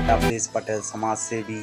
अवधेश पटेल समाज सेवी।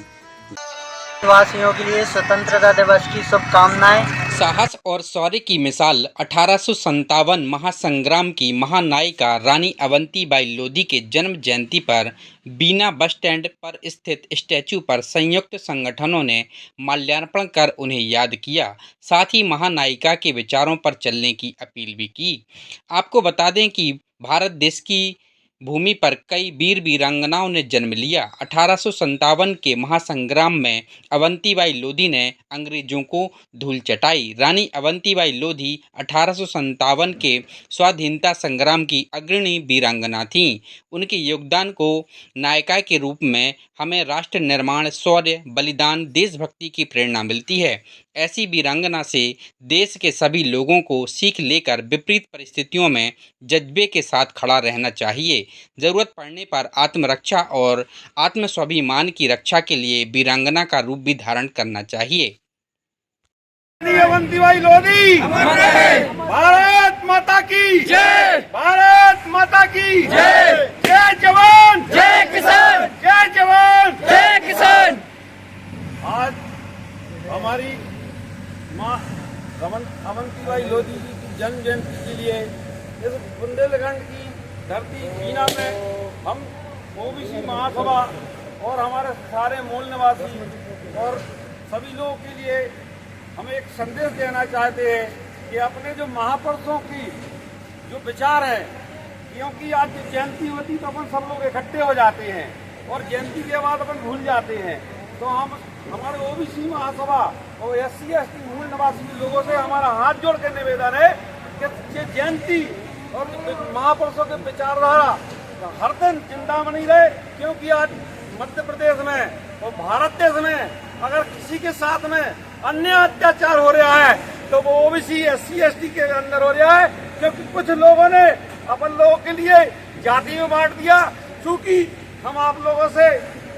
वासियों के लिए स्वतंत्रता दिवस की शुभकामनाएं। साहस और शौर्य की मिसाल 1857 महासंग्राम की महानायिका रानी अवंतीबाई लोधी के जन्म जयंती पर बीना बस स्टैंड पर स्थित स्टैच्यू पर संयुक्त संगठनों ने माल्यार्पण कर उन्हें याद किया। साथ ही महानायिका के विचारों पर चलने की अपील भी की। आपको बता दें कि भारत देश की भूमि पर कई वीर वीरांगनाओं ने जन्म लिया। 1857 के महासंग्राम में अवंतीबाई लोधी ने अंग्रेजों को धूल चटाई। रानी अवंतीबाई लोधी 1857 के स्वाधीनता संग्राम की अग्रणी वीरांगना थीं। उनके योगदान को नायिका के रूप में हमें राष्ट्र निर्माण, शौर्य, बलिदान, देशभक्ति की प्रेरणा मिलती है। ऐसी वीरांगना से देश के सभी लोगों को सीख लेकर विपरीत परिस्थितियों में जज्बे के साथ खड़ा रहना चाहिए। ज़रूरत पड़ने पर आत्मरक्षा और आत्मस्वाभिमान की रक्षा के लिए वीरांगना का रूप भी धारण करना चाहिए। अवंतीबाई लोधी भारत माता की जय, भारत माता की जय। जय जवान जय किसान, जय जवान जय किसान। आज हमारी माँ अवंतीबाई लोधी जी की जन्म जयंती के लिए इस बुंदेलखंड की धरती बीना में हम ओबीसी महासभा और हमारे सारे मूल निवासी और सभी लोगों के लिए हम एक संदेश देना चाहते हैं कि अपने जो महापुरुषों की जो विचार है, क्योंकि आज जयंती होती तो अपन सब लोग इकट्ठे हो जाते हैं और जयंती के बाद अपन भूल जाते हैं। तो हम हमारे ओबीसी महासभा और SC ST मूल निवासी लोगों से हमारा हाथ जोड़ कर निवेदन है कि ये जयंती और महापुरुषों के विचारधारा हर दिन जिंदा बनी रहे, क्योंकि आज मध्य प्रदेश में और भारत देश में अगर किसी के साथ में अन्य अत्याचार हो रहा है तो वो ओबीसी SC ST के अंदर हो रहा है, क्योंकि कुछ लोगों ने अपन लोगों के लिए जाति में बांट दिया। चूंकि हम आप लोगों से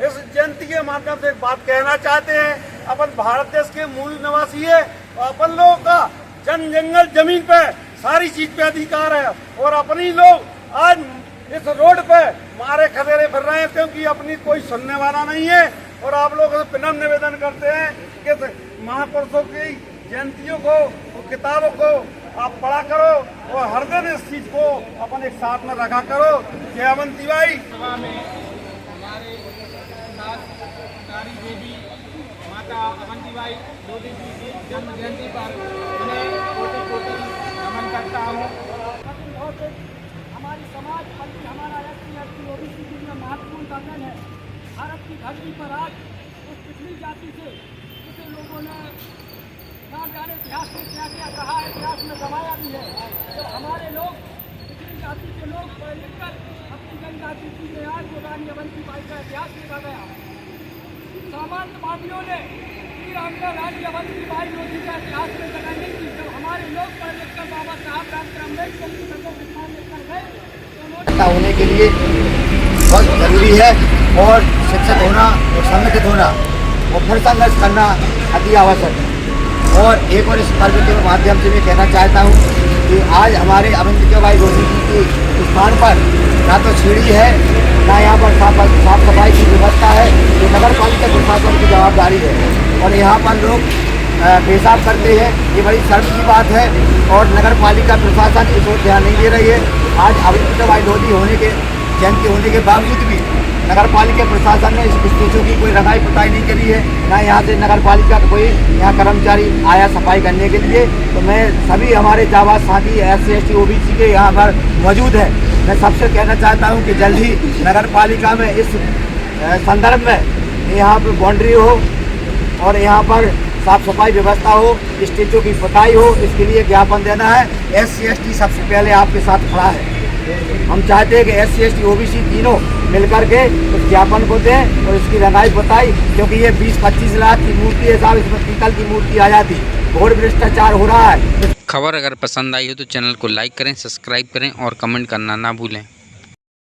इस जयंती के माध्यम से एक बात कहना चाहते हैं, अपन भारत देश के मूल निवासी है और अपन लोगों का जंगल जमीन पे सारी चीज पे अधिकार है और अपनी लोग आज इस रोड पे मारे खदेरे फिर रहे हैं, क्योंकि अपनी कोई सुनने वाला नहीं है। और आप लोगों से विनम्र निवेदन करते हैं कि महापुरुषों की जयंतियों को और किताबों को आप पढ़ा करो और हर दिन इस चीज को अपन एक साथ में रखा करो। जय अवंतीबाई। सभा में हमारे नारी देवी माता अवंतीबाई लोधी जी की जन्म जयंती पर उन्हें कोटि नमन करता हूँ। हमारी समाज बल्कि हमारा SC ST OBC में महत्वपूर्ण बंधन है। भारत की धरती पर आज उस पिछड़ी जाति से कुछ लोगों ने ना जाने इतिहास में क्या क्या कहा, इतिहास में दबाया भी है। तो हमारे लोग पिछड़ी जाति के लोग पढ़ लिख कर अपनी जनजाति की में आज जो रानी अवंतीबाई का इतिहास लिखा गया। सामान्य मामलों ने रानी अवंतीबाई लोधी का इतिहास में जगह नहीं की। जब हमारे लोग पढ़ लिख कर बाबा साहब डॉक्टर अम्बेडकर की सबको किसान लेकर गए होने के लिए बहुत जरूरी है और शिक्षित होना और संगठित होना और फिर संघर्ष करना अति आवश्यक है। और एक और इस पर्व के माध्यम से मैं कहना चाहता हूँ कि आज हमारे अवंतीबाई लोधी जी के स्थान पर ना तो सीढ़ी है, ना यहाँ पर साफ सफाई की व्यवस्था है। ये नगर पालिका प्रशासन की जवाबदारी है और यहाँ पर लोग पेशाब करते हैं, ये बड़ी शर्म की बात है और नगर पालिका प्रशासन इस ओर ध्यान नहीं दे रही है। आज अवंतीबाई लोधी जयंती होने के बावजूद भी नगर पालिका प्रशासन ने इस स्टैच्यू की कोई रंगाई पुताई नहीं करी है, ना यहाँ से नगर पालिका का कोई यहाँ कर्मचारी आया सफाई करने के लिए। तो मैं सभी हमारे जाबाज साथी SC ST OBC के यहाँ पर मौजूद है, मैं सबसे कहना चाहता हूँ कि जल्द ही नगर पालिका में इस संदर्भ में यहाँ पर बाउंड्री हो और यहाँ पर साफ सफाई व्यवस्था हो, स्टैच्यू की पुताई हो, इसके लिए ज्ञापन देना है। SC ST सबसे पहले आपके साथ खड़ा है। हम चाहते हैं कि SC ST OBC तीनों मिलकर के उस ज्ञापन को दें और इसकी रंगाई पुताई, क्योंकि ये 20-25 लाख की मूर्ति है साहब, इसमें पीतल की मूर्ति आ जाती, घोर भ्रष्टाचार हो रहा है। खबर अगर पसंद आई हो तो चैनल को लाइक करें, सब्सक्राइब करें और कमेंट करना ना भूलें।